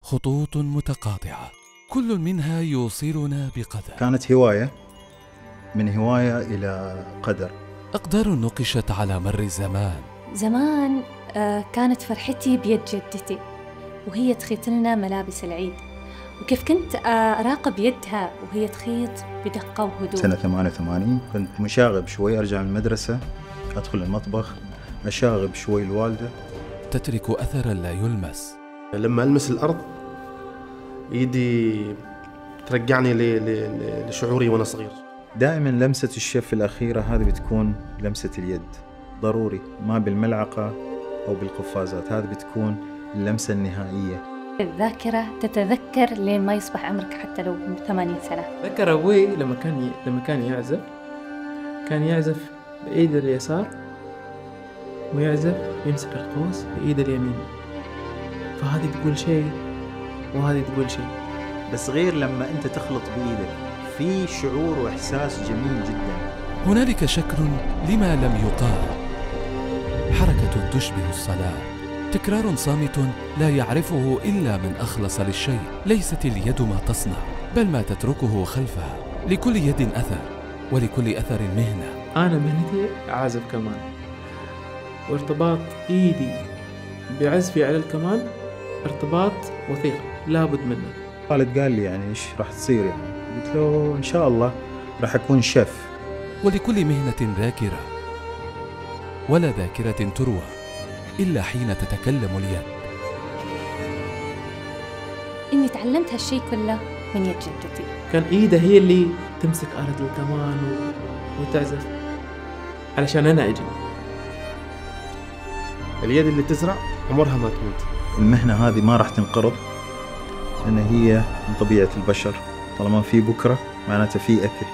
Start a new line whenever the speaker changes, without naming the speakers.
خطوط متقاطعة كل منها يوصلنا بقدر.
كانت هواية، من هواية إلى قدر.
أقدار نقشت على مر الزمان.
زمان كانت فرحتي بيد جدتي وهي تخيط لنا ملابس العيد، وكيف كنت أراقب يدها وهي تخيط بدقة وهدوء.
سنة 88 كنت مشاغب شوي، أرجع من المدرسة أدخل المطبخ أشاغب شوي الوالدة.
تترك أثرا لا يلمس.
لما ألمس الأرض يدي ترجعني لشعوري وأنا صغير.
دائما لمسة الشف الأخيرة هذه بتكون لمسة اليد، ضروري، ما بالملعقة أو بالقفازات، هذه بتكون اللمسة النهائية.
الذاكرة تتذكر لين ما يصبح عمرك حتى لو 80 سنة.
ذكر أبوي لما كان يعزف بإيد اليسار ويعزف يمسك القوس بإيد اليمين، فهذه تقول شيء وهذه تقول شيء.
بس غير لما أنت تخلط بإيدك، في شعور وإحساس جميل جدا.
هنالك شكل لما لم يقال، حركة تشبه الصلاة، تكرار صامت لا يعرفه إلا من أخلص للشيء. ليست اليد ما تصنع بل ما تتركه خلفها. لكل يد أثر ولكل أثر مهنة.
أنا مهنتي عازف كمان، وارتباط إيدي بعزفي على الكمان ارتباط وثيق لابد منه.
خالد قال لي يعني إيش راح تصير يعني؟ قلت له إن شاء الله راح أكون شيف.
ولكل مهنة ذاكرة، ولا ذاكرة تروى إلا حين تتكلم اليد.
إني تعلمت هالشي كله من يد جدتي.
كان إيدها هي اللي تمسك آلة الكمان وتعزف علشان أنا أجي.
اليد اللي تزرع عمرها ما تموت.
المهنة هذه ما راح تنقرض، لأن هي من طبيعة البشر، طالما في بكرة معناته في أكل.